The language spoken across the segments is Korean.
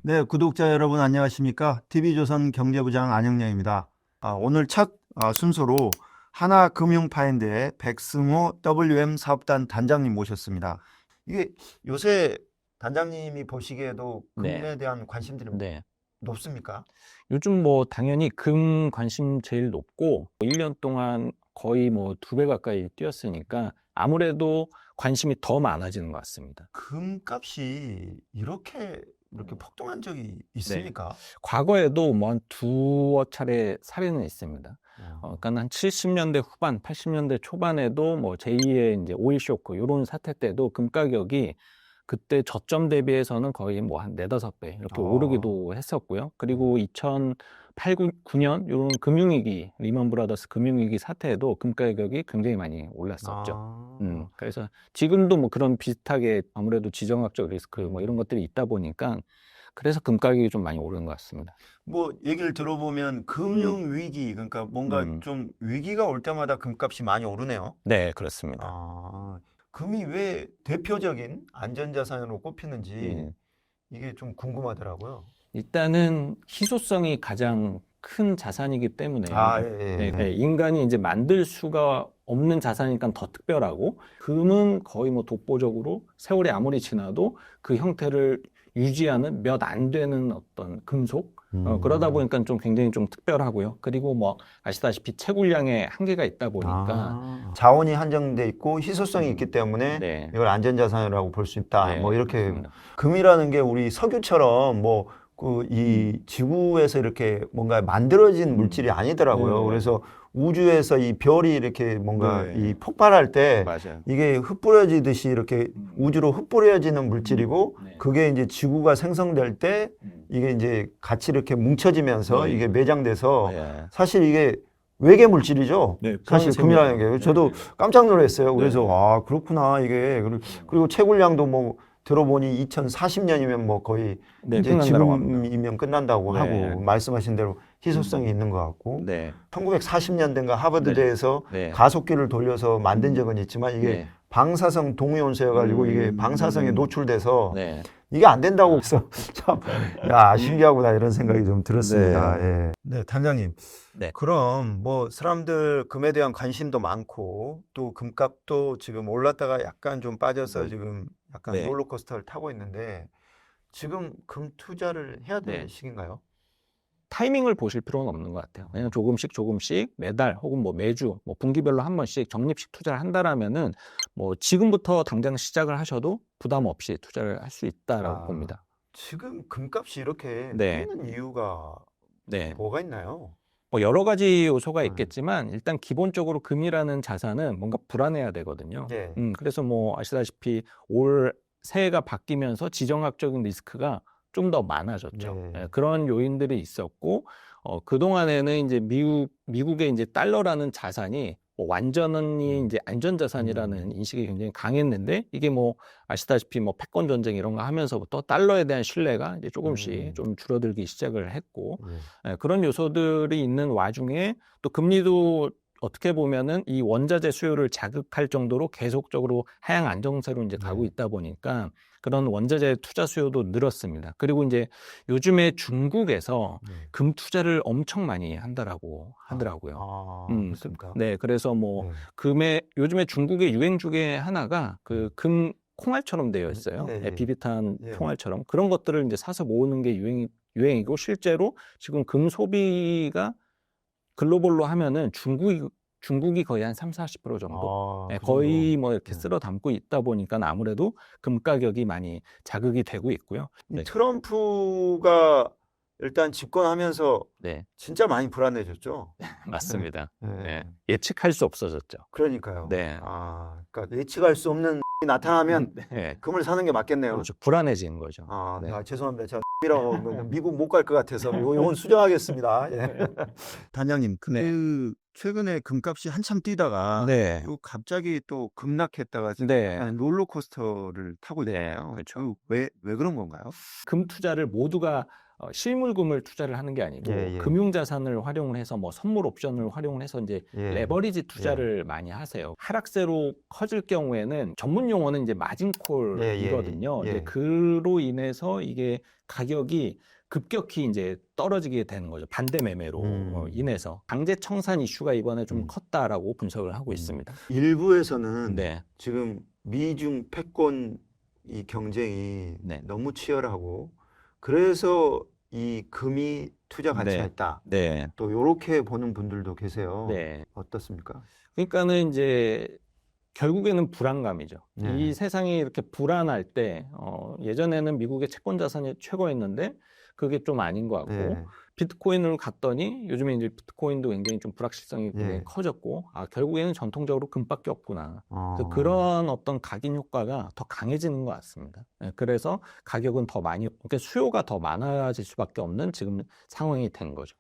네, 구독자 여러분 안녕하십니까? TV조선 경제부장 안영량입니다. 오늘 첫 순서로 하나금융파인드의 백승호 WM 사업단 단장님 모셨습니다. 이게 요새 단장님이 보시기에도 네, 금에 대한 관심들이 네. 높습니까? 요즘 뭐 당연히 금 관심 제일 높고 1년 동안 거의 뭐 2배 가까이 뛰었으니까 아무래도 관심이 더 많아지는 것 같습니다. 금값이 이렇게 폭등한 적이 네. 있습니까? 과거에도 뭐 한 두어 차례 사례는 있습니다. 그러니까 한 70년대 후반, 80년대 초반에도 뭐 제2의 이제 오일 쇼크 이런 사태 때도 금 가격이 그때 저점 대비해서는 거의 뭐 한 4~5배 이렇게 어, 오르기도 했었고요. 그리고 2008, 9년 이런 금융위기, 리먼 브라더스 금융위기 사태에도 금 가격이 굉장히 많이 올랐었죠. 아, 그래서 지금도 뭐 그런 비슷하게 아무래도 지정학적 리스크 뭐 이런 것들이 있다 보니까 그래서 금 가격이 좀 많이 오르는 것 같습니다. 뭐 얘기를 들어보면 금융 위기 그러니까 뭔가 음, 좀 위기가 올 때마다 금값이 많이 오르네요. 네, 그렇습니다. 아, 금이 왜 대표적인 안전자산으로 꼽히는지 예. 이게 좀 궁금하더라고요. 일단은 희소성이 가장 큰 자산이기 때문에 아, 예, 예, 예. 인간이 이제 만들 수가 없는 자산이니까 더 특별하고 금은 거의 뭐 독보적으로 세월이 아무리 지나도 그 형태를 유지하는 몇 안 되는 어떤 금속 그러다 음. 보니까 좀 굉장히 좀 특별하고요. 그리고 뭐 아시다시피 채굴량에 한계가 있다 보니까 자원이 한정돼 있고 희소성이 있기 음, 때문에 네, 이걸 안전자산이라고 볼 수 있다. 뭐 네, 이렇게 그렇습니다. 금이라는 게 우리 석유처럼 뭐 그 이 지구에서 이렇게 뭔가 만들어진 물질이 아니더라고요. 네, 그래서 우주에서 이 별이 이렇게 뭔가 이 네, 폭발할 때 맞아요. 이게 흩뿌려지듯이 이렇게 음, 우주로 흩뿌려지는 물질이고 네. 그게 이제 지구가 생성될 때 이게 이제 같이 이렇게 뭉쳐지면서 네. 이게 매장돼서 네. 사실 이게 외계 물질이죠. 네, 사실 금이라는 황금색입니다. 게 네. 저도 깜짝 놀랐어요. 그래서 네. 아 그렇구나 이게 그리고 채굴량도 뭐 들어보니 2040년이면 뭐 거의 네, 이제 끝난다고 합니다. 지금이면 끝난다고 네. 하고 말씀하신 대로 희소성이 음, 있는 것 같고 네. 1940년대인가 네. 하버드대에서 네. 가속기를 돌려서 만든 적은 있지만 이게 네. 방사성 동위원소여가지고 이게 방사성에 노출돼서 네. 이게 안 된다고 해서 참, 야, 신기하구나 이런 생각이 좀 들었습니다. 네. 예. 네, 단장님. 네. 그럼 뭐 사람들 금에 대한 관심도 많고 또 금값도 지금 올랐다가 약간 좀 빠져서 지금 약간 네. 롤러코스터를 타고 있는데 지금 금 투자를 해야 될 네. 시기인가요? 타이밍을 보실 필요는 없는 것 같아요. 그냥 조금씩 조금씩 매달 혹은 뭐 매주 뭐 분기별로 한 번씩 적립식 투자를 한다라면은 뭐 지금부터 당장 시작을 하셔도 부담 없이 투자를 할 수 있다라고 아, 봅니다. 지금 금값이 이렇게 네. 뛰는 이유가 네. 뭐가 있나요? 뭐 여러 가지 요소가 음. 있겠지만 일단 기본적으로 금이라는 자산은 뭔가 불안해야 되거든요. 예. 그래서 뭐 아시다시피 올 새해가 바뀌면서 지정학적인 리스크가 좀 더 많아졌죠. 네. 예, 그런 요인들이 있었고 그동안에는 이제 미국의 이제 달러라는 자산이 뭐 완전히 이제 안전자산이라는 인식이 굉장히 강했는데 이게 뭐 아시다시피 뭐 패권 전쟁 이런 거 하면서부터 달러에 대한 신뢰가 이제 조금씩 음. 좀 줄어들기 시작을 했고 예. 그런 요소들이 있는 와중에 또 금리도 어떻게 보면은 이 원자재 수요를 자극할 정도로 계속적으로 하향 안정세로 이제 가고 네. 있다 보니까 그런 원자재 투자 수요도 늘었습니다. 그리고 이제 요즘에 중국에서 네. 금 투자를 엄청 많이 한다라고 아, 하더라고요. 그렇습니까? 네, 그래서 뭐 네. 요즘에 중국의 유행 중에 하나가 그 금 콩알처럼 되어 있어요. 예, 예, 예. 비비탄 예. 총알처럼 그런 것들을 이제 사서 모으는 게 유행이고 실제로 지금 금 소비가 글로벌로 하면은 중국이 거의 한 30~40% 정도? 예, 그 정도. 거의 뭐 이렇게 예. 쓸어 담고 있다 보니까 아무래도 금 가격이 많이 자극이 되고 있고요. 이 네. 트럼프가 일단 집권하면서 네. 진짜 많이 불안해졌죠. 예. 맞습니다. 예. 네. 예측할 수 없어졌죠. 그러니까요. 네. 그러니까 예측할 수 없는 나타나면 네. 금을 사는 게 맞겠네요. 그렇죠. 불안해지는 거죠. 네. 죄송합니다. 제가 이라고 미국 못 갈 것 같아서 요건 수정하겠습니다. 예. 단장님, 네. 최근에 금값이 한참 뛰다가 네. 갑자기 또 급락했다가 지금 네. 약간 롤러코스터를 타고 네. 있잖아요. 그렇죠. 왜 그런 건가요? 금 투자를 모두가 실물금을 투자를 하는 게 아니고 예, 예. 금융자산을 활용을 해서 뭐 선물 옵션을 활용을 해서 이제 예. 레버리지 투자를 많이 하세요. 하락세로 커질 경우에는 전문 용어는 이제 마진콜이거든요. 예, 예. 이제 그로 인해서 이게 가격이 급격히 이제 떨어지게 되는 거죠. 반대 매매로 인해서 강제 청산 이슈가 이번에 좀 컸다라고 분석을 하고 있습니다. 일부에서는 네. 지금 미중 패권 이 경쟁이 네. 너무 치열하고 그래서 이 금이 투자 가치가 네. 있다. 네. 또 이렇게 보는 분들도 계세요. 네. 어떻습니까? 그러니까는 이제 결국에는 불안감이죠. 네. 이 세상이 이렇게 불안할 때 예전에는 미국의 채권 자산이 최고였는데 그게 좀 아닌 것 같고 예. 비트코인을 갔더니 요즘에 이제 비트코인도 굉장히 좀 불확실성이 굉장히 예. 커졌고 결국에는 전통적으로 금밖에 없구나. 그래서 어. 그런 어떤 각인 효과가 더 강해지는 것 같습니다. 예, 그래서 가격은 더 많이, 그러니까 수요가 더 많아질 수밖에 없는 지금 상황이 된 거죠.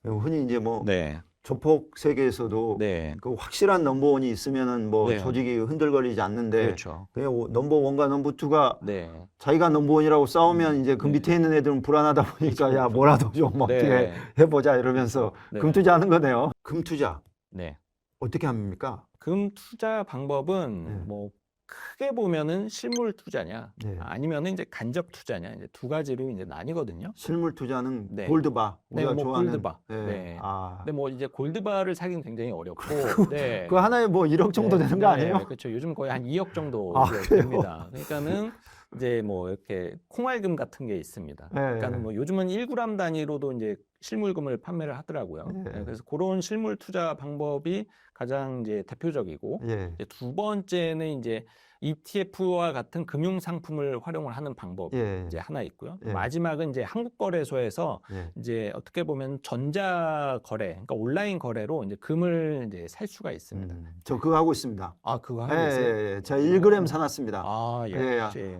흔히 이제 뭐 네, 조폭 세계에서도 네, 그 확실한 넘버원이 있으면은 뭐 네. 조직이 흔들거리지 않는데 그렇죠. 그냥 넘버원과 넘버투가 네, 자기가 넘버원이라고 싸우면 이제 그 네. 밑에 있는 애들은 불안하다 보니까 그렇죠, 야 뭐라도 좀 어떻게 네. 해보자 이러면서 네. 금 투자하는 거네요. 금 투자 네. 어떻게 합니까? 금 투자 방법은 네. 뭐 크게 보면은 실물 투자냐, 네. 아니면은 이제 간접 투자냐, 이제 두 가지로 이제 나뉘거든요. 실물 투자는 네. 골드바 네, 우리가 뭐 좋아하는 골드바. 네. 네. 아. 근데 뭐 이제 골드바를 사기는 굉장히 어렵고, 네. 그 하나에 뭐 1억 정도 되는 거 아니에요? 그렇죠. 요즘 거의 한 2억 정도 그래요? 됩니다. 그러니까는 이제 뭐 이렇게 콩알금 같은 게 있습니다. 네. 그러니까는 뭐 요즘은 1g 단위로도 이제 실물금을 판매를 하더라고요. 네. 네, 그래서 그런 실물 투자 방법이 가장 이제 대표적이고, 예. 이제 두 번째는 이제 ETF와 같은 금융 상품을 활용을 하는 방법이 예. 이제 하나 있고요. 예. 마지막은 이제 한국거래소에서 예. 이제 어떻게 보면 전자 거래, 그러니까 온라인 거래로 이제 금을 이제 살 수가 있습니다. 저 그거 하고 있습니다. 그거 하고 예, 계세요? 예, 예. 제가 1g 사놨습니다. 예, 역시.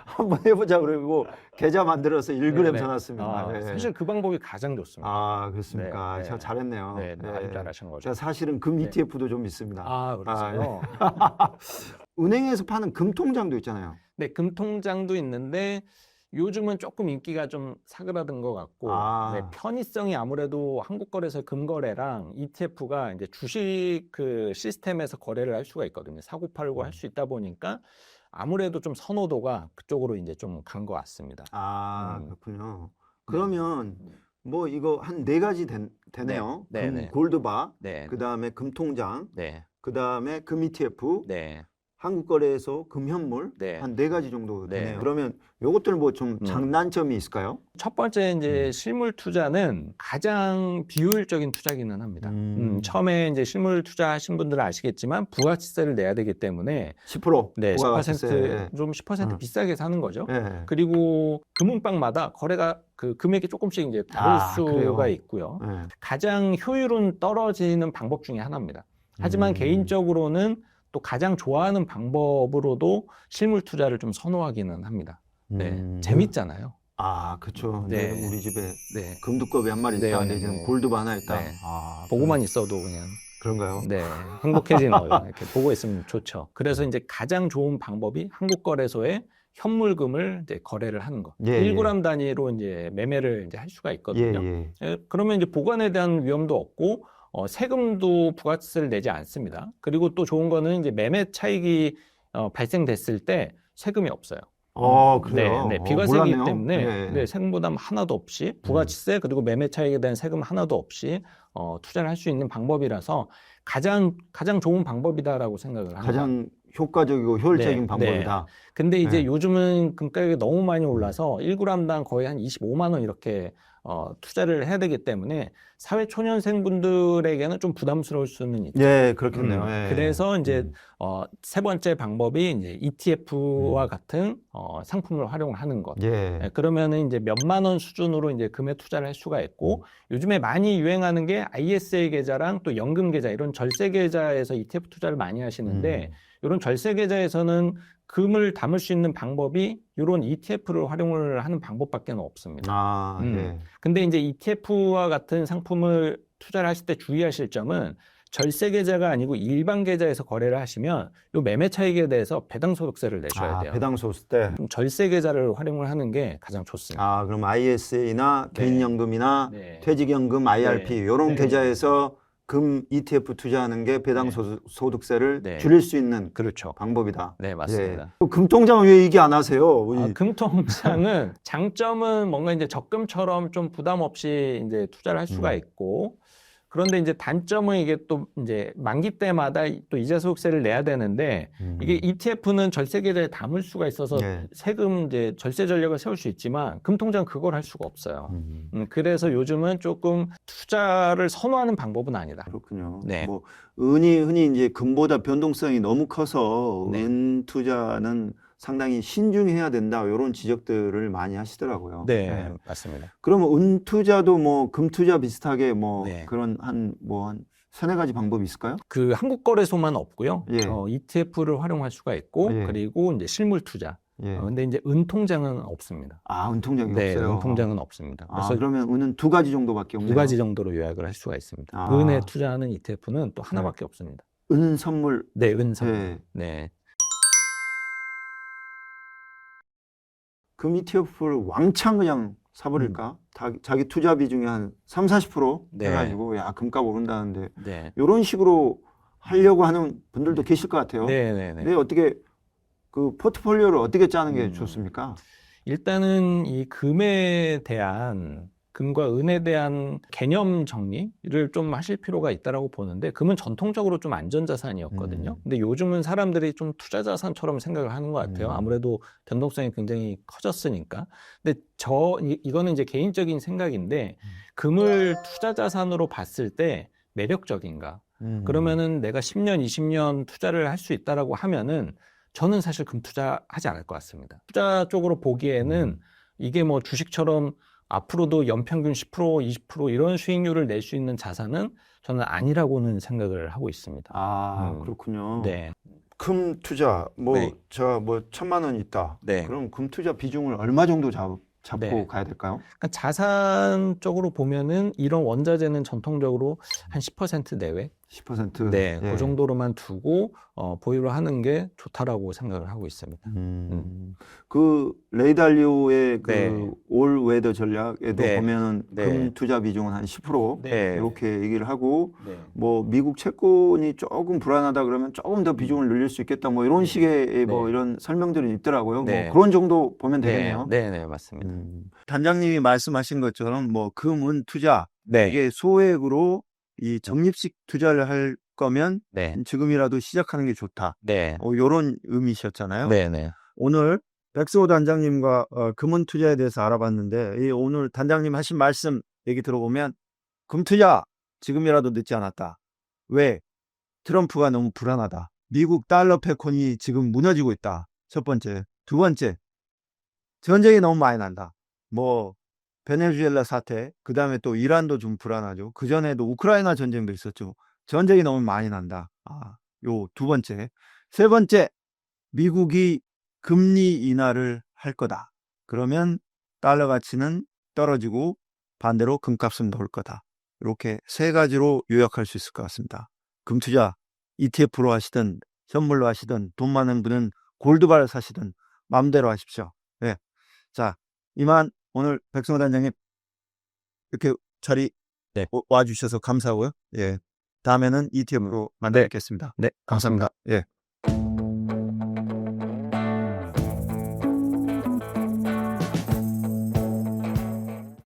한번 해보자 그러고 계좌 만들어서 1g 네네. 사놨습니다. 예. 사실 그 방법이 가장 좋습니다. 그렇습니까? 네, 제가 네. 잘했네요. 네, 아주 잘하신 거죠. 제가 사실은 금 네. ETF도 좀 있습니다. 그렇죠. 은행에서 파는 금 통장도 있잖아요. 네, 금통장도 있는데 요즘은 조금 인기가 좀 사그라든 것 같고, 네, 편의성이 아무래도 한국거래소 금거래랑 ETF가 이제 주식 그 시스템에서 거래를 할 수가 있거든요. 사고 팔고 할 수 있다 보니까 아무래도 좀 선호도가 그쪽으로 이제 좀 간 것 같습니다. 그렇군요. 그러면 뭐 이거 한 4가지 되네요. 네, 금 네. 골드바, 네, 그다음에 금통장, 네, 그다음에 금 ETF, 네, 한국거래소 금현물 네. 한 4가지 정도 네. 되네요. 그러면 요것들 뭐 좀 장단점이 있을까요? 첫 번째 이제 실물 투자는 가장 비효율적인 투자기는 합니다. 처음에 이제 실물 투자하신 분들은 아시겠지만 부가치세를 내야 되기 때문에 10%? 네, 부가가치세. 10% 좀 10% 비싸게 사는 거죠. 예. 그리고 금은방마다 거래가 그 금액이 조금씩 이제 다를 수가 그래요? 있고요. 예. 가장 효율은 떨어지는 방법 중에 하나입니다. 하지만 개인적으로는 또 가장 좋아하는 방법으로도 실물 투자를 좀 선호하기는 합니다. 네, 재밌잖아요. 그렇죠. 네. 우리 집에 네, 금두꺼비 한 마리 있다. 네, 내지는 네. 골드바 하나 있다. 네. 보고만 있어도 그냥 그런가요? 네, 행복해지는 거예요. 이렇게 보고 있으면 좋죠. 그래서 이제 가장 좋은 방법이 한국거래소에 현물금을 이제 거래를 하는 거. 예, 1g 단위로 이제 매매를 이제 할 수가 있거든요. 예. 그러면 이제 보관에 대한 위험도 없고 세금도 부가세를 내지 않습니다. 그리고 또 좋은 거는 이제 매매 차익이 발생됐을 때 세금이 없어요. 그래요? 네, 비과세이기 몰랐네요. 때문에 예. 네, 세금 부담 하나도 없이 부가치세 그리고 매매 차익에 대한 세금 하나도 없이 투자를 할 수 있는 방법이라서 가장 좋은 방법이다라고 생각을 합니다. 가장 효과적이고 효율적인 네, 방법이다. 근데 이제 네. 요즘은 금가격이 너무 많이 올라서 1g당 거의 한 25만 원 이렇게 투자를 해야 되기 때문에 사회 초년생분들에게는 좀 부담스러울 수는 있죠. 예, 그렇겠네요. 예. 그래서 이제 세 번째 방법이 이제 ETF와 같은 상품을 활용하는 것. 예. 그러면은 이제 몇만 원 수준으로 이제 금에 투자를 할 수가 있고 요즘에 많이 유행하는 게 ISA 계좌랑 또 연금 계좌 이런 절세 계좌에서 ETF 투자를 많이 하시는데 이런 절세 계좌에서는 금을 담을 수 있는 방법이 이런 ETF를 활용을 하는 방법밖에 없습니다. 예. 근데 이제 ETF와 같은 상품을 투자를 하실 때 주의하실 점은 절세 계좌가 아니고 일반 계좌에서 거래를 하시면 요 매매 차익에 대해서 배당 소득세를 내셔야 돼요. 배당 소득 때. 그럼 절세 계좌를 활용을 하는 게 가장 좋습니다. 그럼 ISA나 네. 개인연금이나 네. 퇴직연금, IRP 네. 이런 네. 계좌에서 금 ETF 투자하는 게 배당 네. 소득세를 네. 줄일 수 있는 그렇죠. 방법이다. 네, 맞습니다. 예. 금통장은 왜 얘기 안 하세요? 금통장은 장점은 뭔가 이제 적금처럼 좀 부담 없이 이제 투자를 할 수가 있고, 그런데 이제 단점은 이게 또 이제 만기 때마다 또 이자 소득세를 내야 되는데, 이게 ETF는 절세 계좌에 담을 수가 있어서 네. 세금 이제 절세 전략을 세울 수 있지만 금통장 그걸 할 수가 없어요. 그래서 요즘은 조금 투자를 선호하는 방법은 아니다. 그렇군요. 네. 뭐 흔히 이제 금보다 변동성이 너무 커서 네. 은 투자는 상당히 신중해야 된다. 이런 지적들을 많이 하시더라고요. 네, 맞습니다. 그러면 은 투자도 뭐 금 투자 비슷하게 뭐 네. 그런 한 세네 가지 방법이 있을까요? 그 한국거래소만 없고요. 예. ETF를 활용할 수가 있고, 예. 그리고 이제 실물 투자. 예. 근데 이제 은통장은 없습니다. 은통장이 네, 없어요. 은통장은 없습니다. 그래서 그러면 은은 두 가지 정도밖에 없네요. 두 가지 정도로 요약을 할 수가 있습니다. 아. 은에 투자하는 ETF는 또 하나밖에 없습니다. 은 선물. 네, 은선. 예. 네. 금 ETF를 왕창 그냥 사버릴까? 자기 투자 비중의 한 30-40% 네. 해가지고 금값 오른다는데 네. 이런 식으로 하려고 하는 분들도 계실 것 같아요. 네, 네, 네. 근데 어떻게 그 포트폴리오를 어떻게 짜는 게 좋습니까? 일단은 이 금에 대한 금과 은에 대한 개념 정리를 좀 하실 필요가 있다라고 보는데, 금은 전통적으로 좀 안전자산이었거든요. 근데 요즘은 사람들이 좀 투자자산처럼 생각을 하는 것 같아요. 아무래도 변동성이 굉장히 커졌으니까. 근데 이거는 이제 개인적인 생각인데, 금을 투자자산으로 봤을 때 매력적인가? 그러면은 내가 10년, 20년 투자를 할 수 있다라고 하면은 저는 사실 금 투자하지 않을 것 같습니다. 투자 쪽으로 보기에는 이게 뭐 주식처럼 앞으로도 연평균 10%, 20% 이런 수익률을 낼 수 있는 자산은 저는 아니라고는 생각을 하고 있습니다. 그렇군요. 네. 금 투자 네. 제가 1,000만 원 있다. 네. 그럼 금 투자 비중을 얼마 정도 잡고 네. 가야 될까요? 그러니까 자산 쪽으로 보면은 이런 원자재는 전통적으로 한 10% 내외, 10%. 네, 예. 그 정도로만 두고 보유를 하는 게 좋다라고 생각을 하고 있습니다. 그 레이달리오의 그 네. 올 웨더 전략에도 네. 보면은 네. 금 투자 비중은 한 10% 네. 이렇게 얘기를 하고 네. 뭐 미국 채권이 조금 불안하다 그러면 조금 더 비중을 늘릴 수 있겠다 뭐 이런 식의 뭐 네. 이런 설명들이 있더라고요. 네. 뭐 그런 정도 보면 되겠네요. 네, 네, 맞습니다. 단장님이 말씀하신 것처럼 뭐 금은 투자 네. 이게 소액으로 이 적립식 투자를 할 거면 네. 지금이라도 시작하는 게 좋다. 네. 이런 의미셨잖아요. 네, 네. 오늘 백승호 단장님과 금은 투자에 대해서 알아봤는데 오늘 단장님 하신 말씀 얘기 들어보면 금 투자 지금이라도 늦지 않았다. 왜? 트럼프가 너무 불안하다. 미국 달러 패권이 지금 무너지고 있다. 첫 번째. 두 번째. 전쟁이 너무 많이 난다. 뭐 베네수엘라 사태, 그 다음에 또 이란도 좀 불안하죠. 그 전에도 우크라이나 전쟁도 있었죠. 전쟁이 너무 많이 난다. 요 두 번째. 세 번째, 미국이 금리 인하를 할 거다. 그러면 달러 가치는 떨어지고 반대로 금값은 오를 거다. 이렇게 세 가지로 요약할 수 있을 것 같습니다. 금 투자 ETF로 하시든 선물로 하시든 돈 많은 분은 골드바를 사시든 마음대로 하십시오. 네. 자, 이만 오늘 백승호 단장님 이렇게 자리 네. 와주셔서 감사하고요. 예. 다음에는 ETF로 만나 뵙겠습니다. 네, 감사합니다. 예.